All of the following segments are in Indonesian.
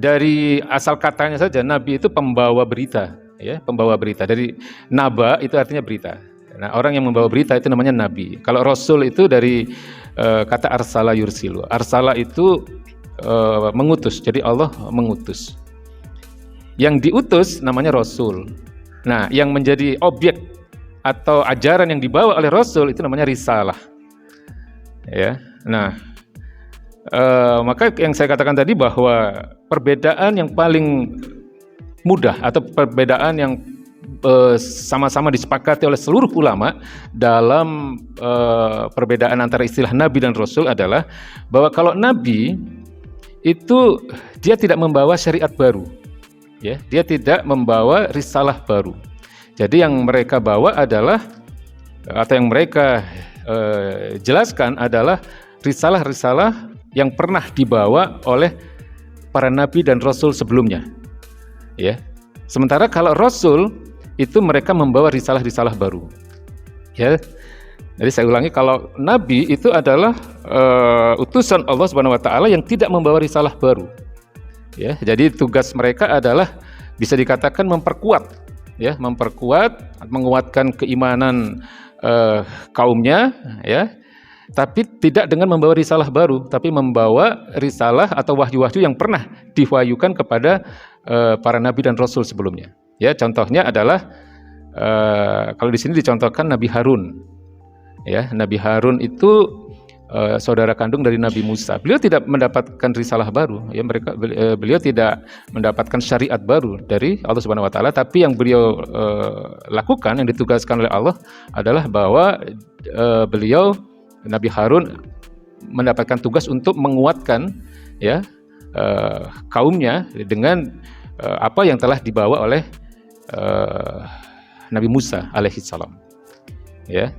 Dari asal katanya saja, nabi itu pembawa berita, ya, pembawa berita. Dari naba itu artinya berita. Nah, orang yang membawa berita itu namanya nabi. Kalau rasul itu dari kata arsala yursilu. Arsala itu mengutus. Jadi Allah mengutus. Yang diutus namanya rasul. Nah, yang menjadi objek atau ajaran yang dibawa oleh rasul itu namanya risalah. Ya. Nah, maka yang saya katakan tadi bahwa perbedaan yang paling mudah atau perbedaan yang sama-sama disepakati oleh seluruh ulama dalam perbedaan antara istilah nabi dan rasul adalah bahwa kalau nabi itu dia tidak membawa syariat baru, ya, dia tidak membawa risalah baru. Jadi yang mereka bawa adalah atau yang mereka jelaskan adalah risalah-risalah yang pernah dibawa oleh para nabi dan rasul sebelumnya, ya. Sementara kalau rasul itu mereka membawa risalah-risalah baru, ya. Jadi saya ulangi, kalau nabi itu adalah utusan Allah Subhanahu Wa Taala yang tidak membawa risalah baru, ya. Jadi tugas mereka adalah bisa dikatakan memperkuat, ya, menguatkan keimanan kaumnya, ya. Tapi tidak dengan membawa risalah baru, tapi membawa risalah atau wahyu-wahyu yang pernah diwahyukan kepada para nabi dan rasul sebelumnya. Ya, contohnya adalah kalau di sini dicontohkan Nabi Harun. Ya, Nabi Harun itu saudara kandung dari Nabi Musa. Beliau tidak mendapatkan risalah baru, ya, beliau tidak mendapatkan syariat baru dari Allah Subhanahu Wa Taala, tapi yang beliau lakukan, yang ditugaskan oleh Allah adalah bahwa beliau Nabi Harun mendapatkan tugas untuk menguatkan, ya, kaumnya dengan apa yang telah dibawa oleh Nabi Musa alaihissalam, ya.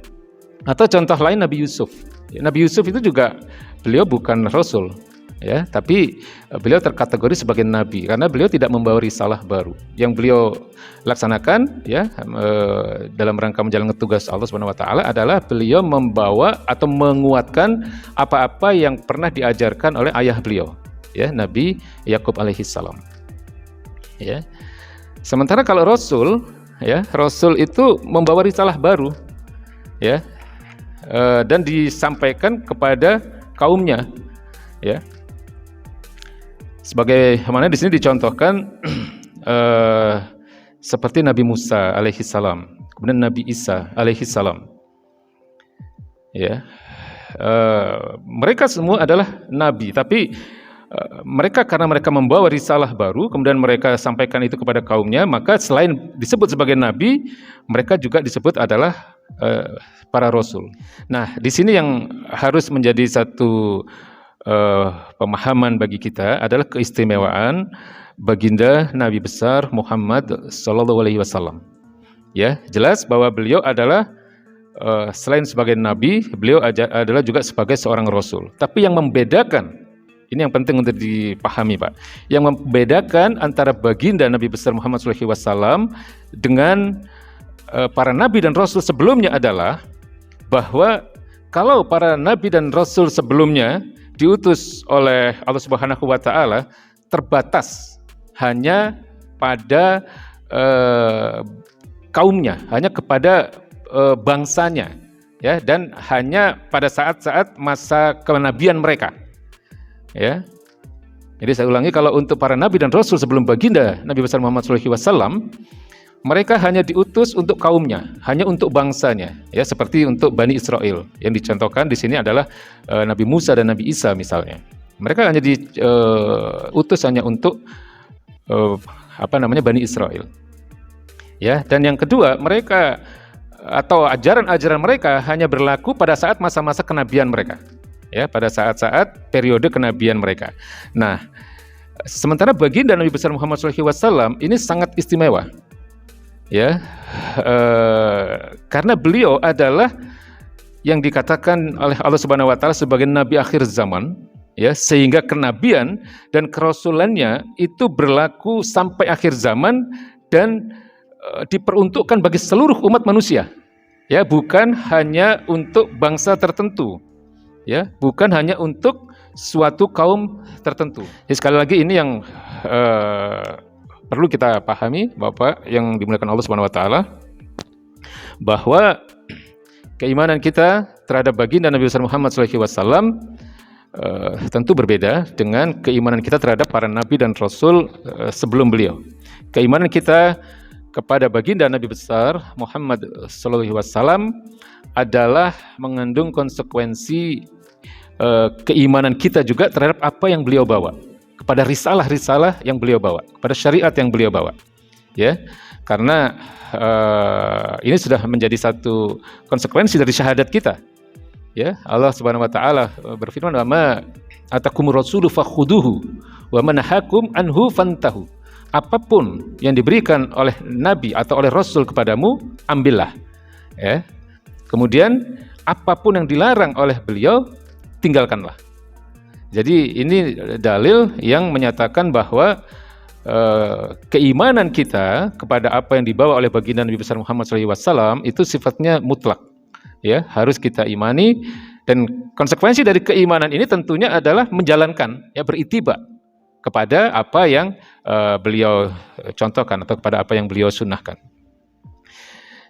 Atau contoh lain Nabi Yusuf. Nabi Yusuf itu juga beliau bukan rasul, ya, tapi beliau terkategori sebagai nabi karena beliau tidak membawa risalah baru. Yang beliau laksanakan, ya, dalam rangka menjalankan tugas Allah Subhanahu Wa Taala adalah beliau membawa atau menguatkan apa-apa yang pernah diajarkan oleh ayah beliau, ya, Nabi Yakub alaihissalam, ya. Sementara kalau rasul, ya, rasul itu membawa risalah baru, ya, dan disampaikan kepada kaumnya, ya. Sebagaimana di sini dicontohkan seperti Nabi Musa alaihissalam, kemudian Nabi Isa alaihissalam, ya. Mereka semua adalah nabi, tapi mereka karena mereka membawa risalah baru, kemudian mereka sampaikan itu kepada kaumnya, maka selain disebut sebagai nabi, mereka juga disebut adalah para rasul. Nah, di sini yang harus menjadi satu pemahaman bagi kita adalah keistimewaan baginda Nabi besar Muhammad sallallahu alaihi wasallam. Ya, jelas bahwa beliau adalah selain sebagai nabi, beliau adalah juga sebagai seorang rasul. Tapi yang membedakan, ini yang penting untuk dipahami, Pak. Yang membedakan antara baginda Nabi besar Muhammad sallallahu alaihi wasallam dengan para nabi dan rasul sebelumnya adalah bahwa kalau para nabi dan rasul sebelumnya diutus oleh Allah Subhanahu Wa Taala terbatas hanya pada kaumnya, hanya kepada bangsanya, ya, dan hanya pada saat-saat masa kenabian mereka, ya. Jadi saya ulangi, kalau untuk para nabi dan rasul sebelum baginda Nabi besar Muhammad sallallahu alaihi wasallam, Mereka hanya diutus untuk kaumnya, hanya untuk bangsanya, ya, seperti untuk Bani Israel. Yang dicontohkan di sini adalah Nabi Musa dan Nabi Isa misalnya. Mereka hanya diutus hanya untuk Bani Israel. Ya, dan yang kedua, mereka atau ajaran-ajaran mereka hanya berlaku pada saat masa-masa kenabian mereka. Ya, pada saat-saat periode kenabian mereka. Nah, sementara baginda Nabi besar Muhammad SAW ini sangat istimewa. Ya, karena beliau adalah yang dikatakan oleh Allah Subhanahu wa taala sebagai nabi akhir zaman, ya, sehingga kenabian dan kerasulannya itu berlaku sampai akhir zaman dan diperuntukkan bagi seluruh umat manusia. Ya, bukan hanya untuk bangsa tertentu. Ya, bukan hanya untuk suatu kaum tertentu. Ya, sekali lagi ini yang perlu kita pahami, Bapak yang dimuliakan Allah Subhanahu wa taala, bahwa keimanan kita terhadap baginda Nabi besar Muhammad SAW tentu berbeda dengan keimanan kita terhadap para nabi dan rasul sebelum beliau. Keimanan kita kepada baginda Nabi besar Muhammad SAW adalah mengandung konsekuensi keimanan kita juga terhadap apa yang beliau bawa, kepada risalah-risalah yang beliau bawa, kepada syariat yang beliau bawa, ya, karena ini sudah menjadi satu konsekuensi dari syahadat kita, ya. Allah Subhanahu wa taala berfirman, "Wa ma atakumur rasulu fakhuduhu wa ma nahakum anhu fantahu." Apapun yang diberikan oleh nabi atau oleh rasul kepadamu, ambillah, ya. Kemudian apapun yang dilarang oleh beliau, tinggalkanlah. Jadi ini dalil yang menyatakan bahwa keimanan kita kepada apa yang dibawa oleh baginda Nabi besar Muhammad SAW itu sifatnya mutlak, ya, harus kita imani, dan konsekuensi dari keimanan ini tentunya adalah menjalankan, ya, beritiba kepada apa yang beliau contohkan atau kepada apa yang beliau sunnahkan.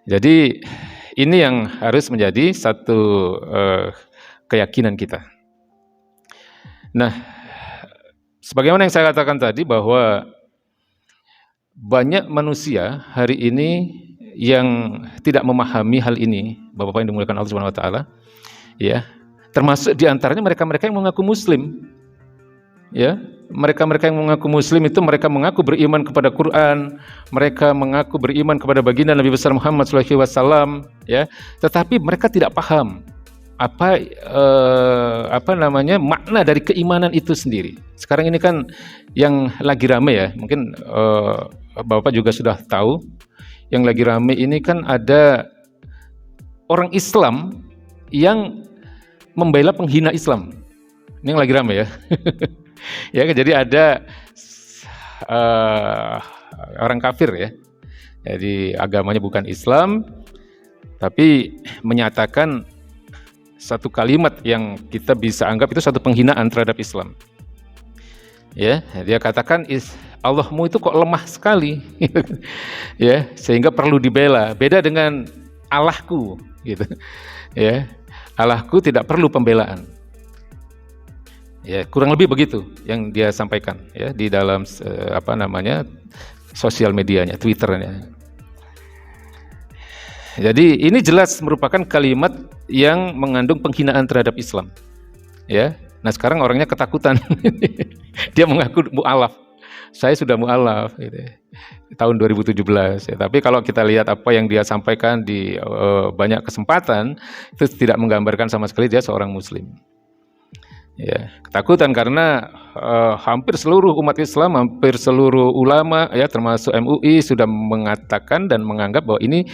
Jadi ini yang harus menjadi satu keyakinan kita. Nah, sebagaimana yang saya katakan tadi bahwa banyak manusia hari ini yang tidak memahami hal ini, Bapak-bapak yang dimuliakan Allah Subhanahu wa taala, ya. Termasuk di antaranya mereka-mereka yang mengaku muslim. Ya, mereka-mereka yang mengaku muslim itu mereka mengaku beriman kepada Quran, mereka mengaku beriman kepada baginda Nabi besar Muhammad SAW, ya, tetapi mereka tidak paham makna dari keimanan itu sendiri. Sekarang ini kan yang lagi rame, ya, mungkin Bapak juga sudah tahu, yang lagi rame ini kan ada orang Islam yang membela penghina Islam. Ini yang lagi rame, ya. Ya, jadi ada orang kafir, ya, jadi agamanya bukan Islam, tapi menyatakan satu kalimat yang kita bisa anggap itu satu penghinaan terhadap Islam. Ya, dia katakan Allahmu itu kok lemah sekali, ya, sehingga perlu dibela. Beda dengan Allahku, gitu. Ya, Allahku tidak perlu pembelaan. Ya, kurang lebih begitu yang dia sampaikan, ya, di dalam sosial medianya, Twitternya. Jadi ini jelas merupakan kalimat yang mengandung penghinaan terhadap Islam, ya. Nah, sekarang orangnya ketakutan. Dia mengaku mu'alaf. Saya sudah mu'alaf, gitu, tahun 2017. Ya. Tapi kalau kita lihat apa yang dia sampaikan di banyak kesempatan, itu tidak menggambarkan sama sekali dia seorang Muslim. Ya, ketakutan karena hampir seluruh umat Islam, hampir seluruh ulama, ya, termasuk MUI sudah mengatakan dan menganggap bahwa ini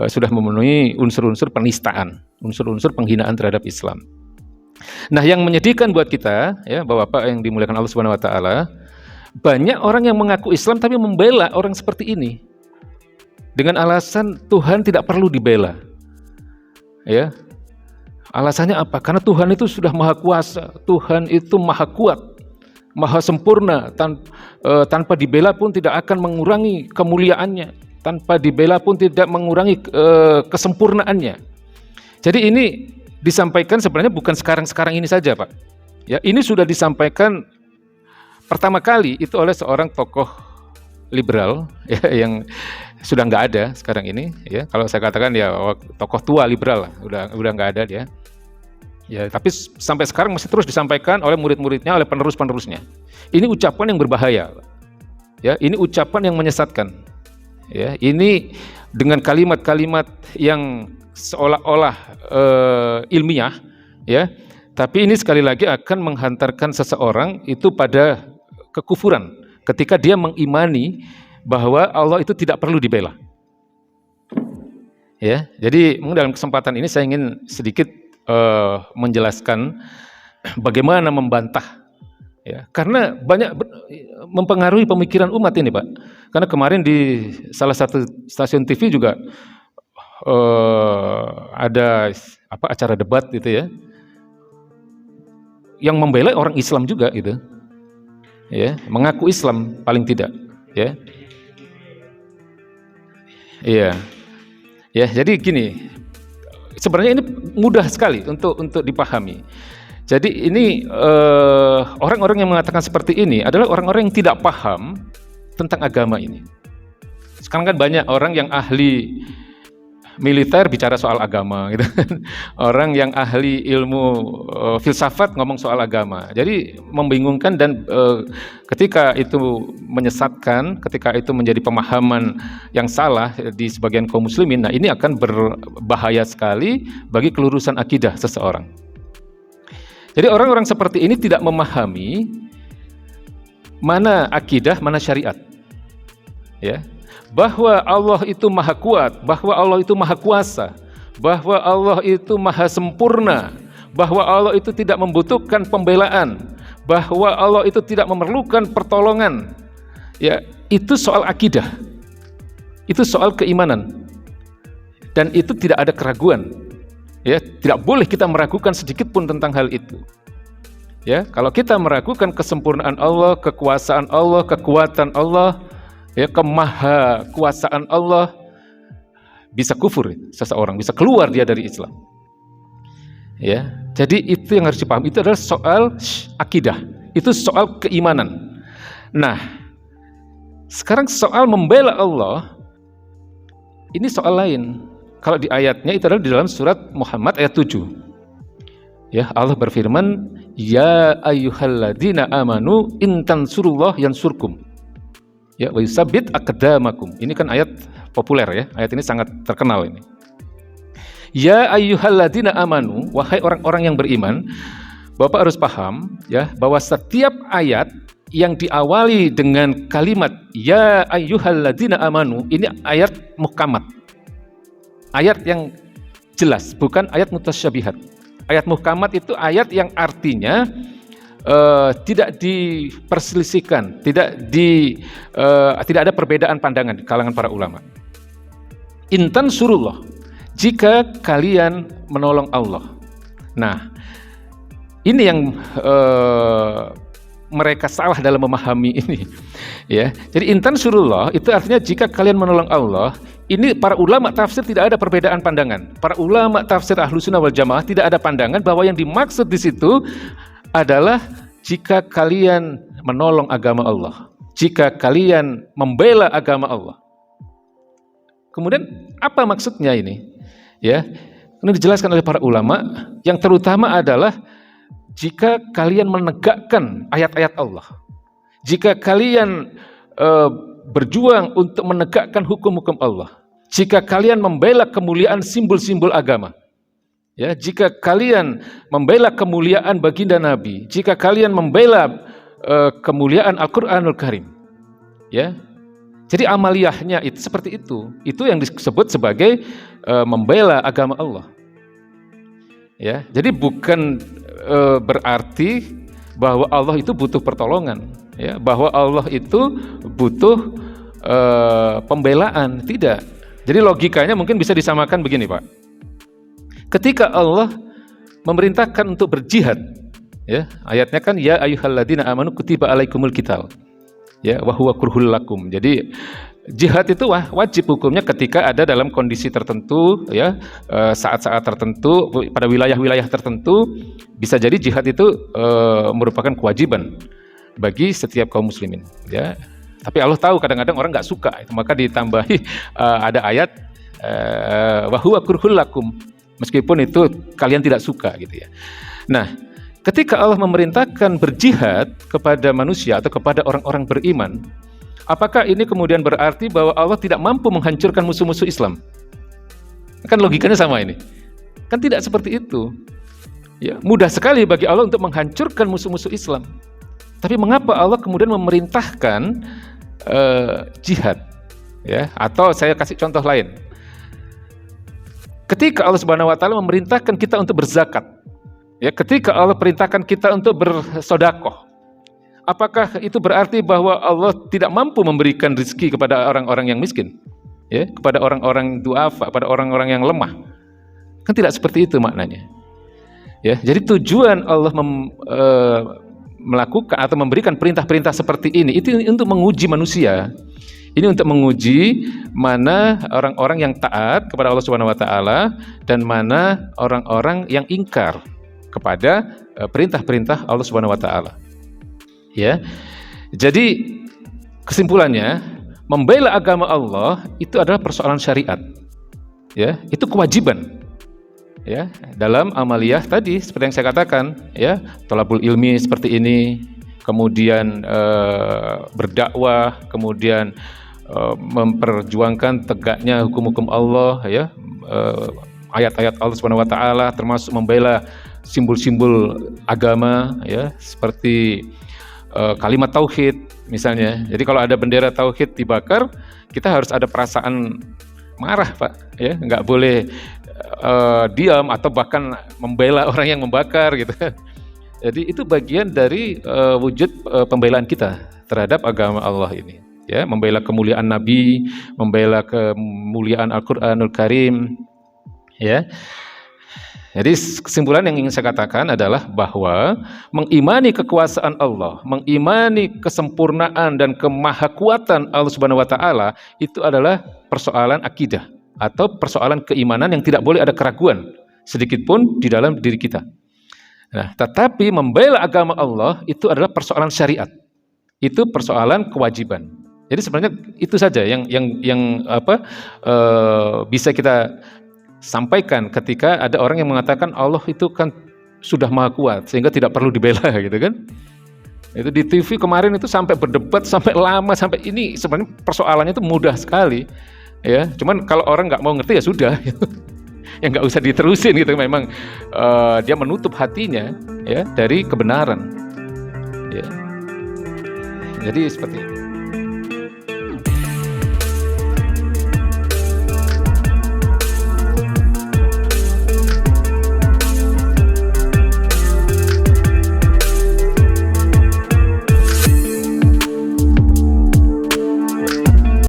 sudah memenuhi unsur-unsur penistaan, unsur-unsur penghinaan terhadap Islam. Nah, yang menyedihkan buat kita, ya, Bapak-bapak yang dimuliakan Allah Subhanahu wa taala, banyak orang yang mengaku Islam tapi membela orang seperti ini dengan alasan Tuhan tidak perlu dibela. Ya. Alasannya apa? Karena Tuhan itu sudah maha kuasa, Tuhan itu maha kuat, maha sempurna, tanpa dibela pun tidak akan mengurangi kemuliaannya, tanpa dibela pun tidak mengurangi kesempurnaannya. Jadi ini disampaikan sebenarnya bukan sekarang-sekarang ini saja, Pak. Ya, ini sudah disampaikan pertama kali itu oleh seorang tokoh liberal ya, yang sudah nggak ada sekarang ini ya. Kalau saya katakan ya tokoh tua liberal lah, udah nggak ada dia. Ya, tapi sampai sekarang masih terus disampaikan oleh murid-muridnya, oleh penerus-penerusnya. Ini ucapan yang berbahaya. Ya, ini ucapan yang menyesatkan. Ya, ini dengan kalimat-kalimat yang seolah-olah ilmiah, ya. Tapi ini sekali lagi akan menghantarkan seseorang itu pada kekufuran ketika dia mengimani bahwa Allah itu tidak perlu dibela. Ya, jadi dalam kesempatan ini saya ingin sedikit menjelaskan bagaimana membantah, ya, karena banyak mempengaruhi pemikiran umat ini, Pak. Karena kemarin di salah satu stasiun TV juga ada acara debat gitu ya, yang membela orang Islam juga gitu, ya, mengaku Islam paling tidak, ya, iya, ya. Jadi gini. Sebenarnya ini mudah sekali untuk dipahami. Jadi ini orang-orang yang mengatakan seperti ini adalah orang-orang yang tidak paham tentang agama ini. Sekarang kan banyak orang yang ahli militer bicara soal agama gitu. Orang yang ahli ilmu filsafat ngomong soal agama. Jadi membingungkan dan ketika itu menyesatkan, ketika itu menjadi pemahaman yang salah di sebagian kaum muslimin, nah ini akan berbahaya sekali bagi kelurusan akidah seseorang. Jadi orang-orang seperti ini tidak memahami mana akidah, mana syariat. Ya. Bahwa Allah itu maha kuat, bahwa Allah itu maha kuasa, bahwa Allah itu maha sempurna, bahwa Allah itu tidak membutuhkan pembelaan, bahwa Allah itu tidak memerlukan pertolongan. Ya, itu soal akidah. Itu soal keimanan. Dan itu tidak ada keraguan. Ya, tidak boleh kita meragukan sedikit pun tentang hal itu. Ya, kalau kita meragukan kesempurnaan Allah, kekuasaan Allah, kekuatan Allah, ya, kemaha kuasaan Allah, bisa kufur seseorang, bisa keluar dia dari Islam. Ya, jadi itu yang harus dipahami. Itu adalah soal akidah, itu soal keimanan. Nah, sekarang soal membela Allah, ini soal lain. Kalau di ayatnya itu adalah di dalam surat Muhammad ayat 7. Ya, Allah berfirman, ya ayyuhalladzina amanu in tansurullah yansurkum. Ya, wa yusabbit aqdamakum. Ini kan ayat populer ya. Ayat ini sangat terkenal ini. Ya ayyuhalladzina amanu, wahai orang-orang yang beriman. Bapak harus paham ya bahwa setiap ayat yang diawali dengan kalimat ya ayyuhalladzina amanu, ini ayat muhkamat. Ayat yang jelas, bukan ayat mutasyabihat. Ayat muhkamat itu ayat yang artinya tidak diperselisihkan, tidak ada perbedaan pandangan di kalangan para ulama. Intan surullah, jika kalian menolong Allah. Nah, ini yang mereka salah dalam memahami ini. Ya, jadi intan surullah itu artinya jika kalian menolong Allah. Ini para ulama tafsir tidak ada perbedaan pandangan. Para ulama tafsir Ahlussunnah wal Jamaah tidak ada pandangan bahwa yang dimaksud di situ adalah jika kalian menolong agama Allah, jika kalian membela agama Allah. Kemudian apa maksudnya ini? Ya, ini dijelaskan oleh para ulama. Yang terutama adalah jika kalian menegakkan ayat-ayat Allah, jika kalian berjuang untuk menegakkan hukum-hukum Allah, jika kalian membela kemuliaan simbol-simbol agama. Ya, jika kalian membela kemuliaan baginda Nabi, jika kalian membela kemuliaan Al-Qur'anul Karim, ya, jadi amaliyahnya itu seperti itu yang disebut sebagai membela agama Allah. Ya, jadi bukan berarti bahwa Allah itu butuh pertolongan, ya, bahwa Allah itu butuh pembelaan, tidak. Jadi logikanya mungkin bisa disamakan begini, Pak. Ketika Allah memerintahkan untuk berjihad, ya, ayatnya kan ya ayyuhalladzina amanu kutiba alaikumul qital, ya, wa huwa kurhul lakum. Jadi jihad itu wajib hukumnya ketika ada dalam kondisi tertentu, ya, saat-saat tertentu, pada wilayah-wilayah tertentu, bisa jadi jihad itu merupakan kewajiban bagi setiap kaum muslimin, ya. Tapi Allah tahu kadang-kadang orang nggak suka, maka ditambahi ada ayat wa huwa kurhul lakum, meskipun itu kalian tidak suka gitu ya. Nah, ketika Allah memerintahkan berjihad kepada manusia atau kepada orang-orang beriman, apakah ini kemudian berarti bahwa Allah tidak mampu menghancurkan musuh-musuh Islam? Kan logikanya sama ini. Kan tidak seperti itu. Ya, mudah sekali bagi Allah untuk menghancurkan musuh-musuh Islam. Tapi mengapa Allah kemudian memerintahkan jihad? Ya, atau saya kasih contoh lain. Ketika Allah Subhanahu wa taala memerintahkan kita untuk berzakat, ya, ketika Allah perintahkan kita untuk bersedekah, apakah itu berarti bahwa Allah tidak mampu memberikan rezeki kepada orang-orang yang miskin? Ya, kepada orang-orang duafa, kepada orang-orang yang lemah? Kan tidak seperti itu maknanya. Ya, jadi tujuan Allah melakukan atau memberikan perintah-perintah seperti ini itu untuk menguji manusia. Ini untuk menguji mana orang-orang yang taat kepada Allah Subhanahu wa taala dan mana orang-orang yang ingkar kepada perintah-perintah Allah Subhanahu wa taala. Ya. Jadi kesimpulannya, membela agama Allah itu adalah persoalan syariat. Ya, itu kewajiban. Ya, dalam amaliyah tadi seperti yang saya katakan, ya, thalabul ilmi seperti ini, kemudian berdakwah, kemudian memperjuangkan tegaknya hukum-hukum Allah, ya, ayat-ayat Allah Subhanahu wa taala, termasuk membela simbol-simbol agama, ya, seperti kalimat tauhid misalnya. Jadi kalau ada bendera tauhid dibakar, kita harus ada perasaan marah, Pak, ya, nggak boleh diam atau bahkan membela orang yang membakar gitu. Jadi itu bagian dari wujud pembelaan kita terhadap agama Allah ini, ya, membela kemuliaan Nabi, membela kemuliaan Al-Qur'anul Karim, ya. Jadi kesimpulan yang ingin saya katakan adalah bahwa mengimani kekuasaan Allah, mengimani kesempurnaan dan kemahakuatan Allah Subhanahu wa taala itu adalah persoalan akidah atau persoalan keimanan yang tidak boleh ada keraguan sedikit pun di dalam diri kita. Nah, tetapi membela agama Allah itu adalah persoalan syariat. Itu persoalan kewajiban. Jadi sebenarnya itu saja yang bisa kita sampaikan ketika ada orang yang mengatakan Allah itu kan sudah maha kuat sehingga tidak perlu dibela gitu kan. Itu di TV kemarin itu sampai berdebat sampai lama, sampai ini sebenarnya persoalannya itu mudah sekali. Ya, cuman kalau orang nggak mau ngerti ya sudah, gitu. Ya nggak usah diterusin gitu. Memang dia menutup hatinya, ya, dari kebenaran. Ya, jadi seperti itu.